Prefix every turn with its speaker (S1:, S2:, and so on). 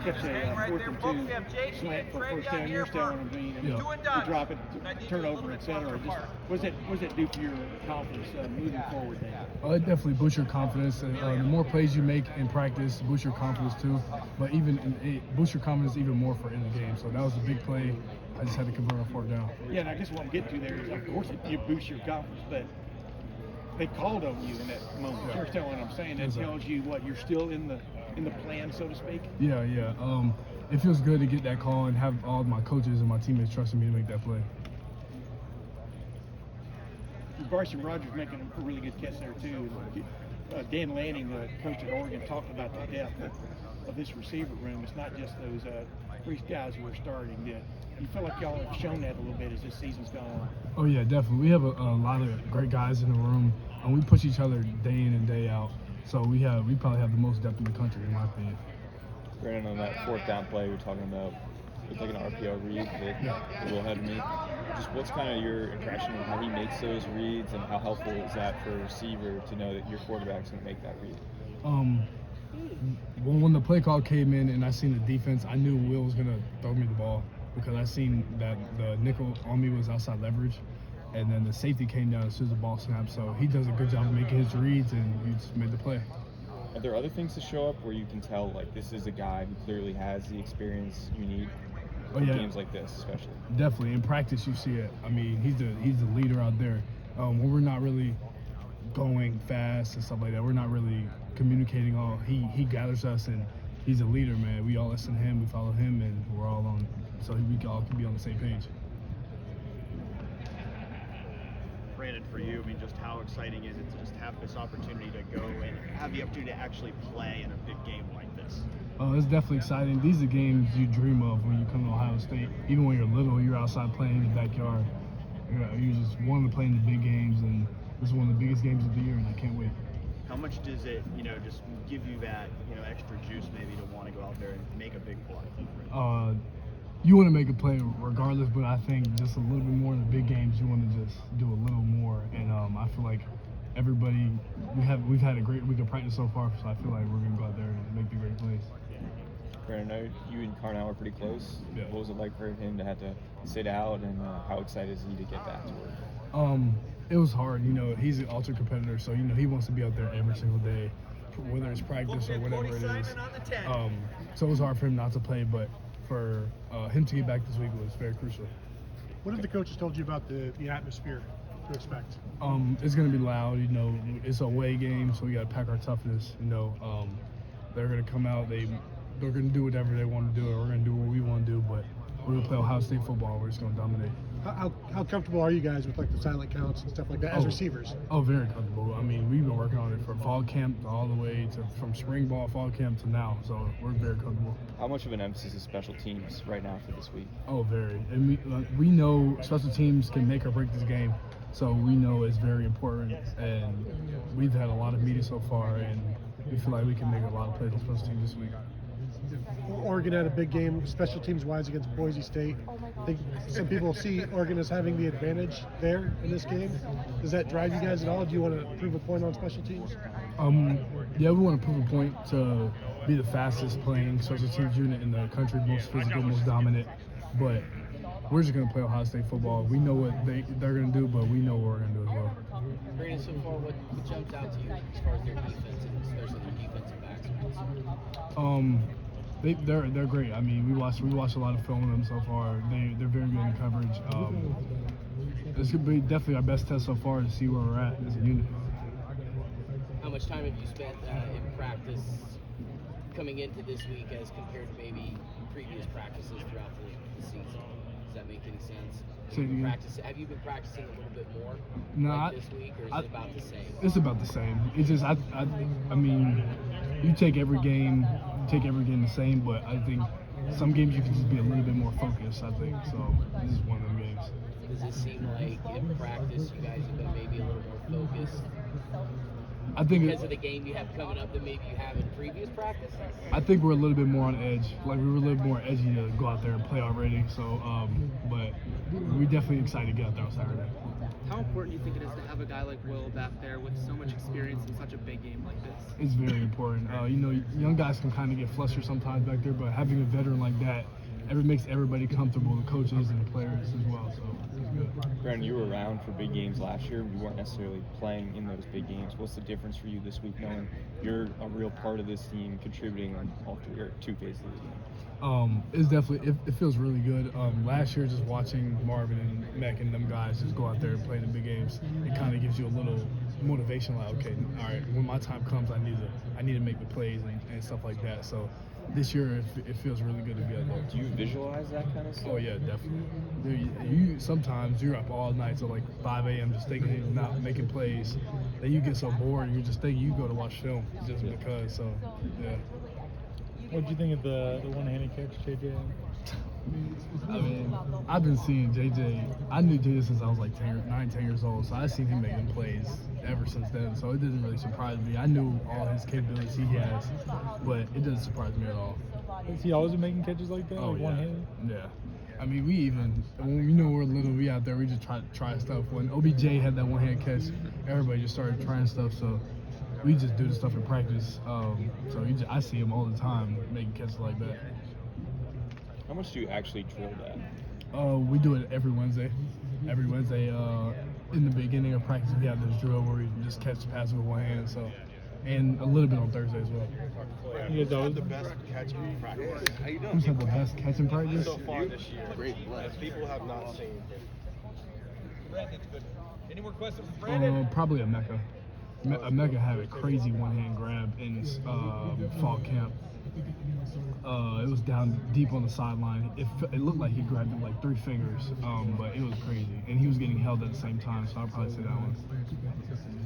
S1: catch a 4th and 2 slant for first down, you're still on me, and you drop it, turnover, etc. What does that do for your confidence moving forward then?
S2: It definitely boosts your confidence. The more plays you make in practice boosts your confidence too. But it boosts your confidence even more for in the game. So that was a big play. I just had to convert on 4th down.
S1: Yeah, and I guess what I'm getting to there is, of course, it boosts your confidence, but they called on you in that moment. You understand what I'm saying? That tells you what you're still in the plan, so to speak.
S2: Yeah. It feels good to get that call and have all my coaches and my teammates trusting me to make that play.
S1: Bryson Rogers making a really good catch there too. Dan Lanning, the coach at Oregon, talked about the depth of this receiver room. It's not just those 3 guys who are starting. You feel like y'all have shown that a little bit as this season's gone on?
S2: Oh yeah, definitely. We have a lot of great guys in the room, and we push each other day in and day out. So we probably have the most depth in the country, in my opinion.
S3: Brandon, on that 4th down play you're talking about, it's like an RPO read with a little ahead of me. Just what's kind of your impression of how he makes those reads, and how helpful is that for a receiver to know that your quarterback's going to make that read?
S2: When the play call came in and I seen the defense, I knew Will was going to throw me the ball because I seen that the nickel on me was outside leverage, and then the safety came down as soon as the ball snapped. So he does a good job of making his reads, and he just made the play.
S3: Are there other things to show up where you can tell, like, this is a guy who clearly has the experience you need in games like this, especially? Definitely.
S2: In practice, you see it. I mean, he's the leader out there. When we're not really going fast and stuff like that, we're not really communicating all. He gathers us, and he's a leader, man. We all listen to him, we follow him, and we're all on, so we all can be on the same page.
S4: Brandon, for you, I mean, just how exciting is it to just have this opportunity to go and have the opportunity to actually play in a big game like this?
S2: Oh, it's definitely exciting. These are games you dream of when you come to Ohio State. Even when you're little, you're outside playing in the backyard. You just want to play in the big games, and this is one of the biggest games of the year, and I can't wait.
S4: How much does it, just give you that, extra juice maybe to want to go out there and make a big play?
S2: You want to make a play regardless, but I think just a little bit more in the big games, you want to just do a little more. And I feel like everybody, we've had a great week of practice so far, so I feel like we're going to go out there and make the great plays.
S3: Brandon, I know you and Carnell are pretty close.
S2: Yeah.
S3: What was it like for him to have to sit out, and how excited is he to get back to work?
S2: It was hard. He's an ultra competitor, so he wants to be out there every single day, whether it's practice or whatever it is. So it was hard for him not to play, but for him to get back this week was very crucial.
S5: What have the coaches told you about the atmosphere to expect?
S2: It's going to be loud. It's a away game, so we got to pack our toughness. They're going to come out. They're going to do whatever they want to do, and we're going to do what we want to do. But we're going to play Ohio State football. We're just going to dominate.
S5: How comfortable are you guys with like the silent counts and stuff like that as receivers?
S2: Oh, very comfortable. I mean, we've been working on it from fall camp all the way from spring ball, fall camp to now. So we're very comfortable.
S3: How much of an emphasis is special teams right now for this week?
S2: Oh, very. And we know special teams can make or break this game. So we know it's very important. And we've had a lot of meetings so far, and we feel like we can make a lot of plays on special teams this week.
S5: Oregon had a big game, special teams wise, against Boise State. I think some people see Oregon as having the advantage there in this game. Does that drive you guys at all? Do you want to prove a point on special teams?
S2: Yeah, we want to prove a point to be the fastest playing special teams unit in the country, most physical, most dominant. But we're just going to play Ohio State football. We know what they're going to do, but we know what we're going to do as well.
S6: Brandon, so far, what jumps out to you as far as their defense, and especially their defensive backs are concerned?
S2: They're great. I mean, we watched a lot of film of them so far. They're very good in coverage. It's going to be definitely our best test so far to see where we're at as a unit.
S6: How much time have you spent in practice coming into this week as compared to maybe previous practices throughout the season? Does that make any sense? Have you been practicing a little bit more this week, or is it about the same?
S2: It's about the same. It's just I mean, you take every game the same, but I think some games you can just be a little bit more focused. I think so. This is one of them games.
S6: Does it seem like in practice you guys have been maybe a little more focused
S2: I think
S6: because of the game you have coming up than maybe you have in previous practice?
S2: I think we're a little bit more on edge. Like we were a little more edgy to go out there and play already. So, but we're definitely excited to get out there on Saturday.
S7: How important do you think it is to have a guy like Will back there with so much experience in such a big game like this?
S2: It's very important. You know, young guys can kind of get flustered sometimes back there, but having a veteran like that, it makes everybody comfortable, the coaches and the players as well. So it's good.
S3: Brandon, you were around for big games last year. You weren't necessarily playing in those big games. What's the difference for you this week, knowing you're a real part of this team, contributing on all three or two phases of the game?
S2: It's definitely it feels really good. Last year, just watching Marvin and Mac and them guys just go out there and play in the big games, it kind of gives you a little motivation. Like, okay, all right, when my time comes, I need to make the plays and stuff like that. So this year, it feels really good to be out there.
S3: Do you visualize that kind of stuff?
S2: Oh yeah, definitely. Dude, sometimes you're up all night till like 5 a.m. just thinking you're not making plays. Then you get so bored, and you're just thinking you go to watch film just because. So yeah.
S8: What did you think of the one-handed catch, JJ?
S2: I mean, I've been seeing JJ. I knew JJ since I was like 10 years old, so I've seen him making plays ever since then. So it didn't really surprise me. I knew all his capabilities he has, but it doesn't surprise me at all.
S8: Has he always been making catches like that,
S2: Oh
S8: like
S2: yeah,
S8: one-handed?
S2: yeah. I mean, when we know we're little, we out there, we just try stuff. When OBJ had that one-hand catch, everybody just started trying stuff. So we just do the stuff in practice. So I see him all the time making catches like that.
S3: How much do you actually drill that?
S2: We do it every Wednesday. Every Wednesday, in the beginning of practice, we have this drill where we just catch the pass with one hand. So, and a little bit on Thursday as well.
S8: You guys always
S9: the best catch in practice
S2: Who's had the best catch in practice?
S9: so far this year? Great bless. People have not seen.
S10: Any more questions for Brandon?
S2: Probably Emeka. Emeka had a crazy one-hand grab in fall camp. It was down deep on the sideline. It looked like he grabbed it like 3 fingers, but it was crazy. And he was getting held at the same time, so I'll probably say that one.